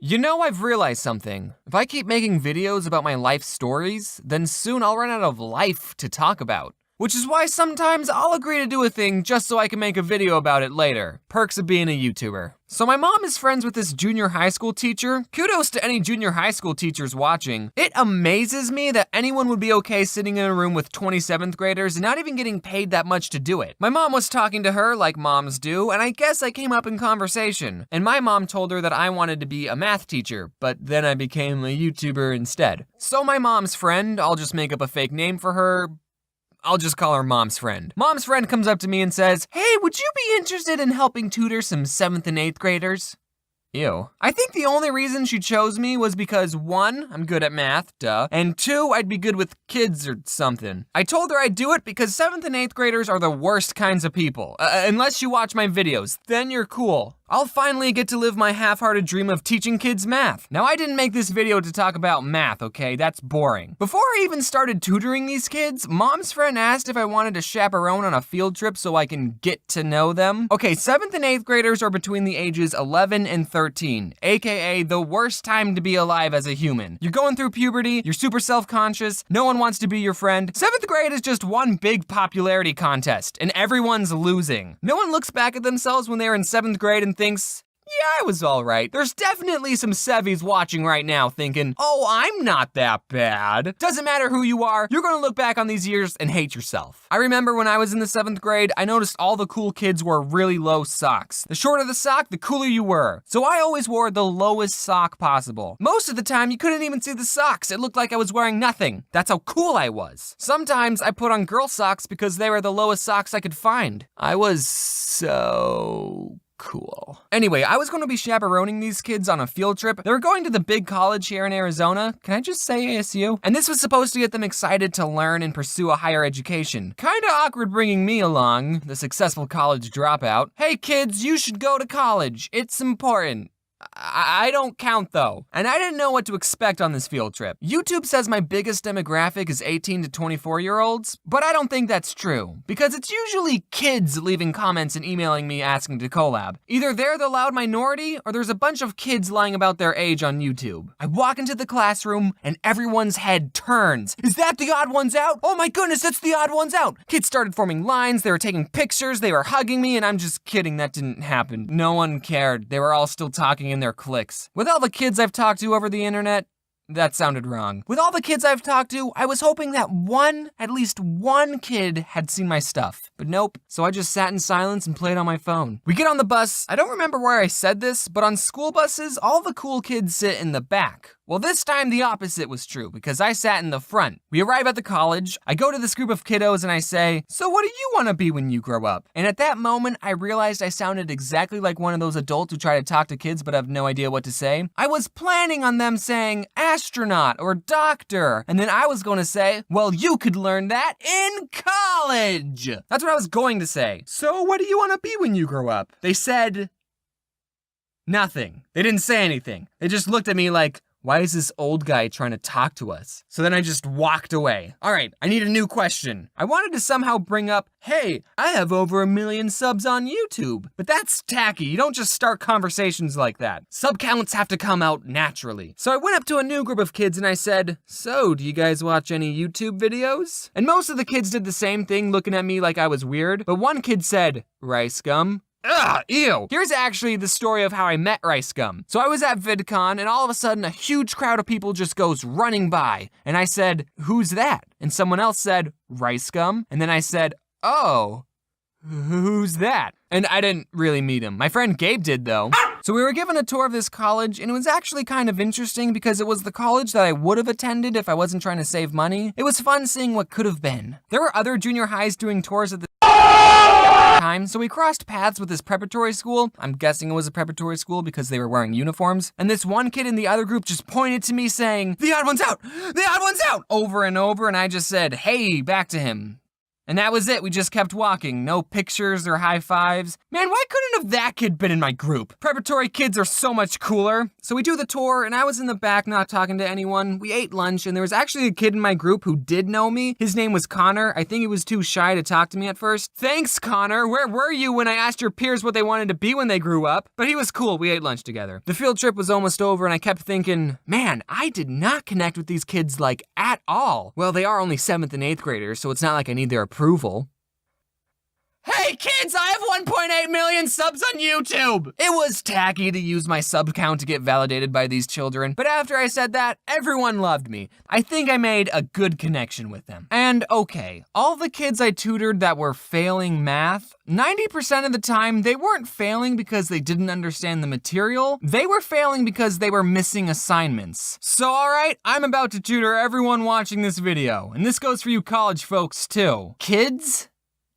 You know, I've realized something. If I keep making videos about my life stories, then soon I'll run out of life to talk about. Which is why sometimes I'll agree to do a thing just so I can make a video about it later. Perks of being a YouTuber. So my mom is friends with this junior high school teacher. Kudos to any junior high school teachers watching. It amazes me that anyone would be okay sitting in a room with 27th graders and not even getting paid that much to do it. My mom was talking to her like moms do, and I guess I came up in conversation. And my mom told her that I wanted to be a math teacher, but then I became a YouTuber instead. So my mom's friend, I'll just make up a fake name for her, I'll just call her Mom's friend. Mom's friend comes up to me and says, "Hey, would you be interested in helping tutor some 7th and 8th graders?" Ew. I think the only reason she chose me was because 1, I'm good at math, duh, and 2, I'd be good with kids or something. I told her I'd do it because 7th and 8th graders are the worst kinds of people. Unless you watch my videos, then you're cool. I'll finally get to live my half-hearted dream of teaching kids math. Now, I didn't make this video to talk about math, okay? That's boring. Before I even started tutoring these kids, Mom's friend asked if I wanted to chaperone on a field trip so I can get to know them. Okay, 7th and 8th graders are between the ages 11 and 13, aka the worst time to be alive as a human. You're going through puberty, you're super self-conscious, no one wants to be your friend. 7th grade is just one big popularity contest, and everyone's losing. No one looks back at themselves when they're in 7th grade and thinks, yeah, I was all right. There's definitely some Sevies watching right now thinking, oh, I'm not that bad. Doesn't matter who you are, you're gonna look back on these years and hate yourself. I remember when I was in the 7th grade, I noticed all the cool kids wore really low socks. The shorter the sock, the cooler you were. So I always wore the lowest sock possible. Most of the time, you couldn't even see the socks. It looked like I was wearing nothing. That's how cool I was. Sometimes I put on girl socks because they were the lowest socks I could find. I was so cool. Anyway, I was going to be chaperoning these kids on a field trip. They were going to the big college here in Arizona. Can I just say ASU? And this was supposed to get them excited to learn and pursue a higher education. Kinda awkward bringing me along, the successful college dropout. Hey kids, you should go to college. It's important. I don't count though, and I didn't know what to expect on this field trip. YouTube says my biggest demographic is 18 to 24-year-olds, but I don't think that's true, because it's usually kids leaving comments and emailing me asking to collab. Either they're the loud minority, or there's a bunch of kids lying about their age on YouTube. I walk into the classroom, and everyone's head turns. Is that the odd ones out? Oh my goodness, it's the odd ones out! Kids started forming lines, they were taking pictures, they were hugging me, and I'm just kidding, that didn't happen. No one cared. They were all still talking in their cliques. With all the kids I've talked to over the internet, that sounded wrong. With all the kids I've talked to, I was hoping that at least one kid had seen my stuff. But nope, so I just sat in silence and played on my phone. We get on the bus. I don't remember where I said this, but on school buses, all the cool kids sit in the back. Well, this time the opposite was true, because I sat in the front. We arrive at the college, I go to this group of kiddos and I say, "So what do you want to be when you grow up?" And at that moment, I realized I sounded exactly like one of those adults who try to talk to kids but have no idea what to say. I was planning on them saying astronaut or doctor, and then I was going to say, well, you could learn that in college. That's what I was going to say. So what do you want to be when you grow up? They said nothing. They didn't say anything. They just looked at me like, why is this old guy trying to talk to us? So then I just walked away. All right, I need a new question. I wanted to somehow bring up, hey, I have over 1 million subs on YouTube. But that's tacky. You don't just start conversations like that. Sub counts have to come out naturally. So I went up to a new group of kids and I said, so do you guys watch any YouTube videos? And most of the kids did the same thing, looking at me like I was weird. But one kid said, rice gum. Ugh, ew. Here's actually the story of how I met Rice Gum. So I was at VidCon and all of a sudden a huge crowd of people just goes running by. And I said, who's that? And someone else said, Rice Gum. And then I said, oh, who's that? And I didn't really meet him. My friend Gabe did though. So we were given a tour of this college and it was actually kind of interesting because it was the college that I would have attended if I wasn't trying to save money. It was fun seeing what could have been. There were other junior highs doing tours at the time, so we crossed paths with this preparatory school. I'm guessing it was a preparatory school because they were wearing uniforms. And this one kid in the other group just pointed to me saying, the odd one's out, the odd one's out, over and over. And I just said, hey, back to him. And that was it, we just kept walking. No pictures or high fives. Man, why couldn't have that kid been in my group? Preparatory kids are so much cooler. So we do the tour, and I was in the back not talking to anyone. We ate lunch, and there was actually a kid in my group who did know me. His name was Connor. I think he was too shy to talk to me at first. Thanks, Connor. Where were you when I asked your peers what they wanted to be when they grew up? But he was cool, we ate lunch together. The field trip was almost over, and I kept thinking, man, I did not connect with these kids like at all. Well, they are only 7th and 8th graders, so it's not like I need their approval. Hey kids, I have 1.8 million subs on YouTube! It was tacky to use my sub count to get validated by these children, but after I said that, everyone loved me. I think I made a good connection with them. And okay, all the kids I tutored that were failing math, 90% of the time, they weren't failing because they didn't understand the material. They were failing because they were missing assignments. So alright, I'm about to tutor everyone watching this video, and this goes for you college folks too. Kids,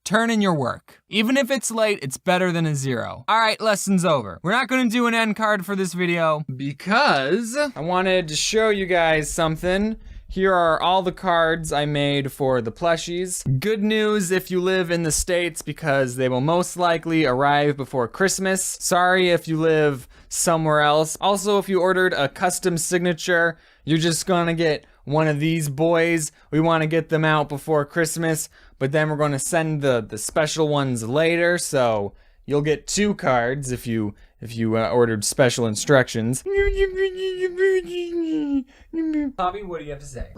turn in your work. Even if it's late, it's better than a 0. All right, lesson's over. We're not gonna do an end card for this video because I wanted to show you guys something. Here are all the cards I made for the plushies. Good news if you live in the States because they will most likely arrive before Christmas. Sorry if you live somewhere else. Also, if you ordered a custom signature, you're just gonna get one of these boys. We wanna get them out before Christmas, but then we're gonna send the special ones later, so you'll get 2 cards if you ordered special instructions. Bobby, what do you have to say?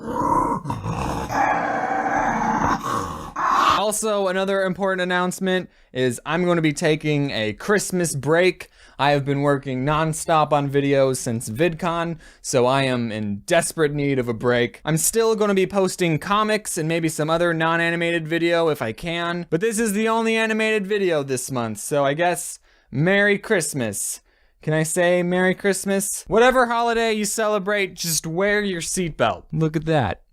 Also, another important announcement is I'm going to be taking a Christmas break. I have been working non-stop on videos since VidCon, so I am in desperate need of a break. I'm still going to be posting comics and maybe some other non-animated video if I can, but this is the only animated video this month, so I guess Merry Christmas. Can I say Merry Christmas? Whatever holiday you celebrate, just wear your seatbelt. Look at that.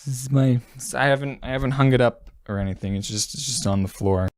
This is my, I haven't hung it up or anything. It's just on the floor.